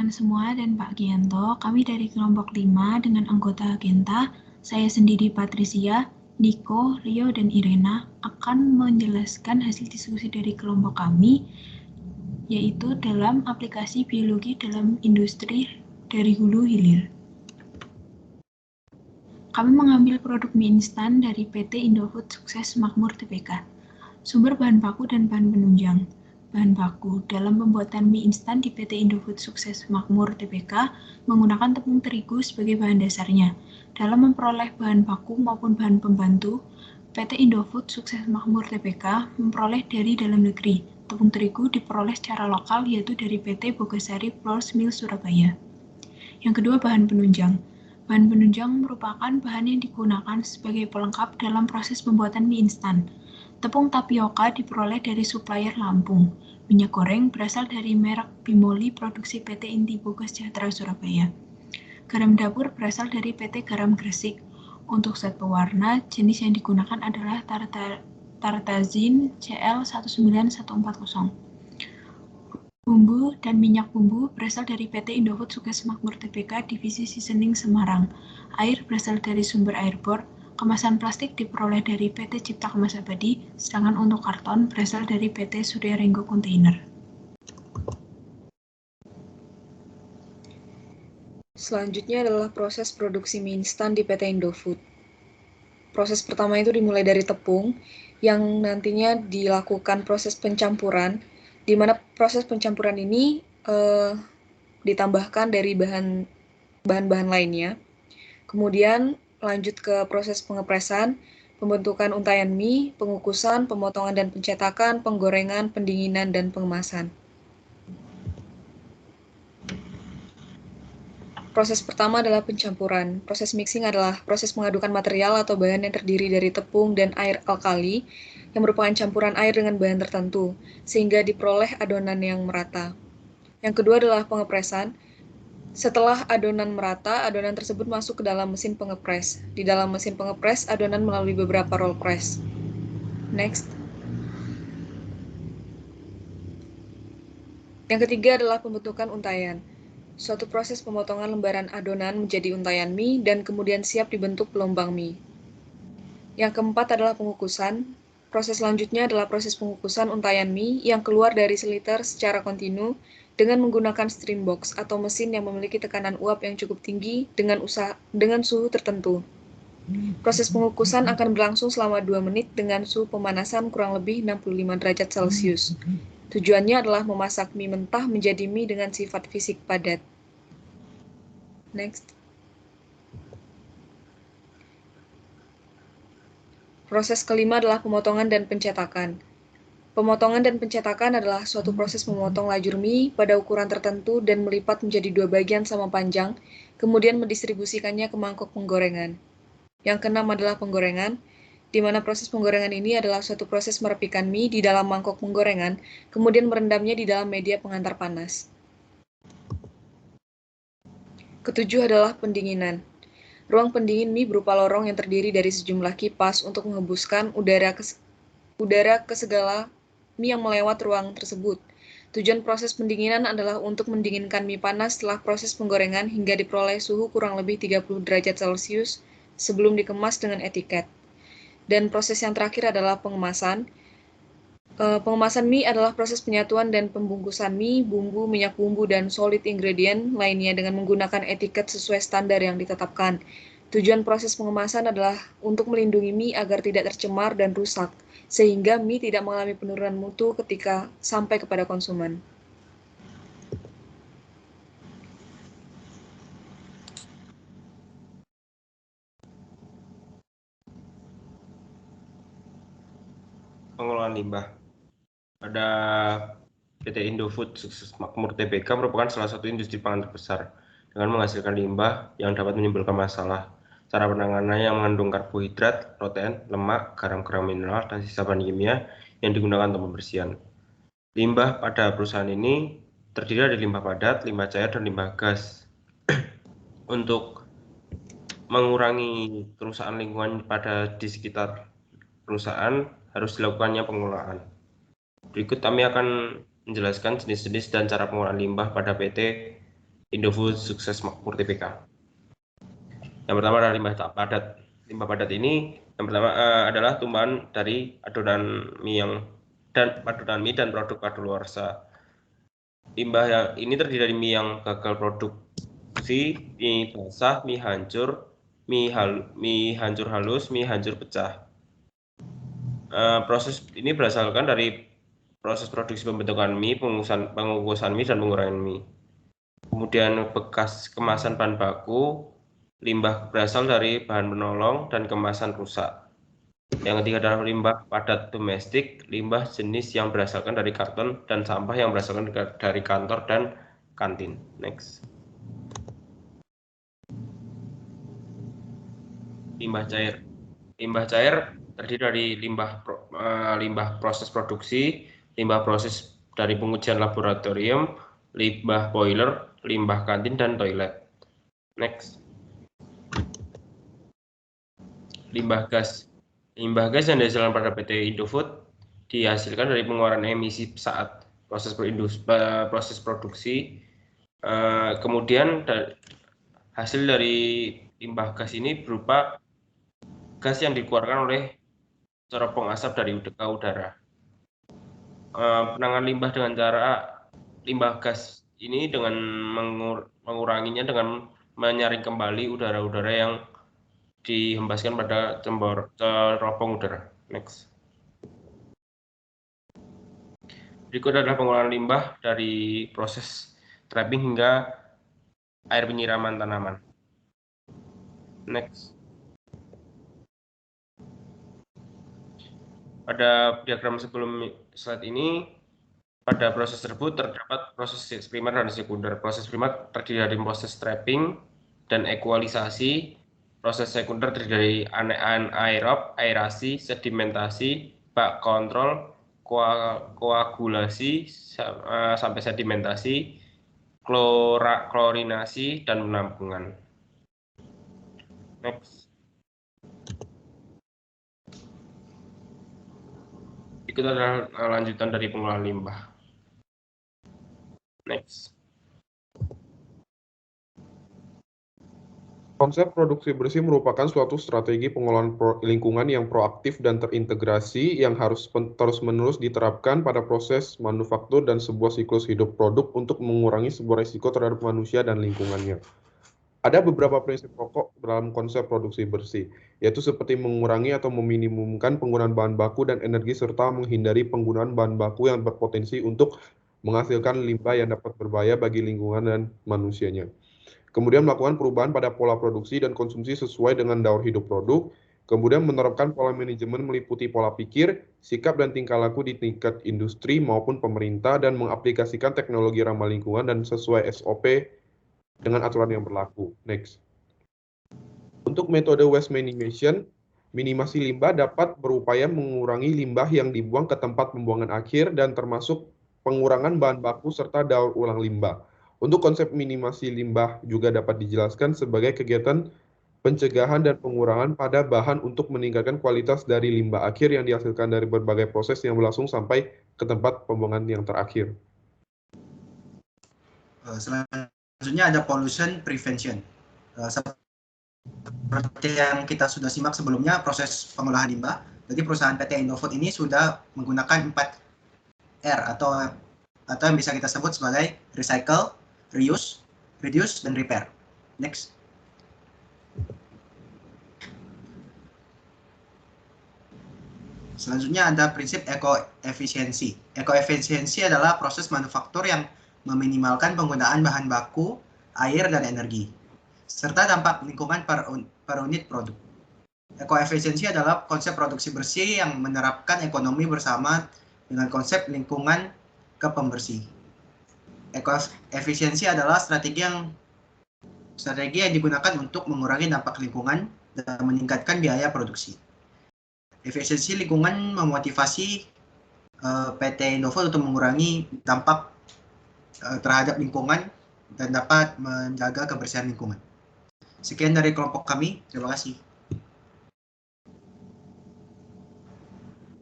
teman-teman semua dan Pak Gianto, kami dari kelompok 5 dengan anggota Genta, saya sendiri Patricia, Niko, Rio, dan Irena akan menjelaskan hasil diskusi dari kelompok kami, yaitu dalam aplikasi biologi dalam industri dari hulu hilir. Kami mengambil produk mie instan dari PT Indofood Sukses Makmur Tbk. Sumber bahan baku dan bahan penunjang. Bahan baku dalam pembuatan mie instan di PT Indofood Sukses Makmur Tbk menggunakan tepung terigu sebagai bahan dasarnya. Dalam memperoleh bahan baku maupun bahan pembantu, PT Indofood Sukses Makmur Tbk memperoleh dari dalam negeri. Tepung terigu diperoleh secara lokal yaitu dari PT Bogasari Flour Mill Surabaya. Yang kedua, bahan penunjang. Bahan penunjang merupakan bahan yang digunakan sebagai pelengkap dalam proses pembuatan mie instan. Tepung tapioka diperoleh dari supplier Lampung. Minyak goreng berasal dari merek Bimoli produksi PT Inti Boga Sejahtera Surabaya. Garam dapur berasal dari PT Garam Gresik. Untuk zat pewarna, jenis yang digunakan adalah tartazin CL19140. Bumbu dan minyak bumbu berasal dari PT Indofood Sukses Makmur Tbk Divisi Seasoning Semarang. Air berasal dari sumber air bor. Kemasan plastik diperoleh dari PT Cipta Kemas Abadi, sedangkan untuk karton berasal dari PT Surya Renggo Container. Selanjutnya adalah proses produksi mie instan di PT Indofood. Proses pertama itu dimulai dari tepung, yang nantinya dilakukan proses pencampuran, di mana proses pencampuran ini ditambahkan dari bahan-bahan lainnya. Kemudian lanjut ke proses pengepresan, pembentukan untayan mie, pengukusan, pemotongan dan pencetakan, penggorengan, pendinginan, dan pengemasan. Proses pertama adalah pencampuran. Proses mixing adalah proses mengadukan material atau bahan yang terdiri dari tepung dan air alkali, yang merupakan campuran air dengan bahan tertentu, sehingga diperoleh adonan yang merata. Yang kedua adalah pengepresan. Setelah adonan merata, adonan tersebut masuk ke dalam mesin pengepres. Di dalam mesin pengepres, adonan melalui beberapa roll press. Next. Yang ketiga adalah pembentukan untayan. Suatu proses pemotongan lembaran adonan menjadi untayan mie dan kemudian siap dibentuk gelombang mie. Yang keempat adalah pengukusan. Proses selanjutnya adalah proses pengukusan untayan mie yang keluar dari siliter secara kontinu dengan menggunakan stream box atau mesin yang memiliki tekanan uap yang cukup tinggi dengan suhu tertentu. Proses pengukusan akan berlangsung selama 2 menit dengan suhu pemanasan kurang lebih 65 derajat Celcius. Tujuannya adalah memasak mie mentah menjadi mie dengan sifat fisik padat. Next. Proses kelima adalah pemotongan dan pencetakan. Pemotongan dan pencetakan adalah suatu proses memotong lajur mie pada ukuran tertentu dan melipat menjadi 2 bagian sama panjang, kemudian mendistribusikannya ke mangkok penggorengan. Yang keenam adalah penggorengan, di mana proses penggorengan ini adalah suatu proses merepikan mie di dalam mangkok penggorengan, kemudian merendamnya di dalam media pengantar panas. Ketujuh adalah pendinginan. Ruang pendingin mie berupa lorong yang terdiri dari sejumlah kipas untuk menghembuskan udara ke segala mie yang melewat ruang tersebut. Tujuan proses pendinginan adalah untuk mendinginkan mie panas setelah proses penggorengan hingga diperoleh suhu kurang lebih 30 derajat Celcius sebelum dikemas dengan etiket. Dan proses yang terakhir adalah pengemasan. Pengemasan mie adalah proses penyatuan dan pembungkusan mie, bumbu, minyak bumbu, dan solid ingredient lainnya dengan menggunakan etiket sesuai standar yang ditetapkan. Tujuan proses pengemasan adalah untuk melindungi mie agar tidak tercemar dan rusak, sehingga mie tidak mengalami penurunan mutu ketika sampai kepada konsumen. Pengolahan limbah. Pada PT Indofood Sukses Makmur Tbk merupakan salah satu industri pangan terbesar dengan menghasilkan limbah yang dapat menimbulkan masalah. Cara penanganannya mengandung karbohidrat, protein, lemak, garam-garam mineral, dan sisa bahan kimia yang digunakan untuk pembersihan. Limbah pada perusahaan ini terdiri dari limbah padat, limbah cair, dan limbah gas. Untuk mengurangi kerusakan lingkungan di sekitar perusahaan, harus dilakukannya pengolahan. Berikut kami akan menjelaskan jenis-jenis dan cara pengolahan limbah pada PT Indofood Sukses Makmur TBK. Yang pertama adalah limbah padat. Limbah padat ini yang pertama adalah tumpahan dari adonan mie dan produk kadaluarsa. Limbah yang ini terdiri dari mie yang gagal produksi, mie basah, mie hancur, mie hancur halus, mie hancur pecah. Proses ini berasalkan dari proses produksi pembentukan mie, pengukusan mie, dan pengurangan mie. Kemudian bekas kemasan bahan baku, limbah berasal dari bahan penolong dan kemasan rusak. Yang ketiga adalah limbah padat domestik, limbah jenis yang berasalkan dari karton dan sampah yang berasalkan dari kantor dan kantin. Next. Limbah cair. Limbah cair terdiri dari limbah proses produksi, limbah proses dari pengujian laboratorium, limbah boiler, limbah kantin, dan toilet. Next. Limbah gas. Limbah gas yang dihasilkan pada PT Indofood dihasilkan dari pengeluaran emisi saat proses produksi. Kemudian hasil dari limbah gas ini berupa gas yang dikeluarkan oleh teropong asap dari udara. Penanganan limbah dengan cara limbah gas ini dengan menguranginya dengan menyaring kembali udara-udara yang dihembaskan pada teropong udara. Next. Berikut adalah pengolahan limbah dari proses trapping hingga air penyiraman tanaman. Next. Pada diagram sebelum slide ini, pada proses tersebut terdapat proses primer dan sekunder. Proses primer terdiri dari proses trapping dan ekualisasi. Proses sekunder terdiri dari anaerob, aerasi, sedimentasi, bak kontrol, koagulasi sampai sedimentasi, klorinasi, dan penampungan. Next. Berikut adalah lanjutan dari pengolahan limbah. Next. Konsep produksi bersih merupakan suatu strategi pengolahan lingkungan yang proaktif dan terintegrasi yang harus terus-menerus diterapkan pada proses manufaktur dan sebuah siklus hidup produk untuk mengurangi sebuah risiko terhadap manusia dan lingkungannya. Ada beberapa prinsip pokok dalam konsep produksi bersih, yaitu seperti mengurangi atau meminimumkan penggunaan bahan baku dan energi serta menghindari penggunaan bahan baku yang berpotensi untuk menghasilkan limbah yang dapat berbahaya bagi lingkungan dan manusianya. Kemudian melakukan perubahan pada pola produksi dan konsumsi sesuai dengan daur hidup produk. Kemudian menerapkan pola manajemen meliputi pola pikir, sikap dan tingkah laku di tingkat industri maupun pemerintah dan mengaplikasikan teknologi ramah lingkungan dan sesuai SOP dengan aturan yang berlaku. Next. Untuk metode waste minimization, minimasi limbah dapat berupaya mengurangi limbah yang dibuang ke tempat pembuangan akhir dan termasuk pengurangan bahan baku serta daur ulang limbah. Untuk konsep minimasi limbah juga dapat dijelaskan sebagai kegiatan pencegahan dan pengurangan pada bahan untuk meningkatkan kualitas dari limbah akhir yang dihasilkan dari berbagai proses yang berlangsung sampai ke tempat pembuangan yang terakhir. Selanjutnya ada pollution prevention. Seperti yang kita sudah simak sebelumnya, proses pengolahan limbah. Jadi perusahaan PT Indofood ini sudah menggunakan 4R atau yang bisa kita sebut sebagai recycle, reuse, reduce, dan repair. Next. Selanjutnya ada prinsip ekoefisiensi. Ekoefisiensi adalah proses manufaktur yang meminimalkan penggunaan bahan baku, air, dan energi, serta dampak lingkungan per unit produk. Ekoefisiensi adalah konsep produksi bersih yang menerapkan ekonomi bersama dengan konsep lingkungan ke pembersih. Ekoefisiensi adalah strategi yang digunakan untuk mengurangi dampak lingkungan dan meningkatkan biaya produksi. Efisiensi lingkungan memotivasi PT Indofood untuk mengurangi dampak terhadap lingkungan dan dapat menjaga kebersihan lingkungan. Sekian dari kelompok kami, terima kasih.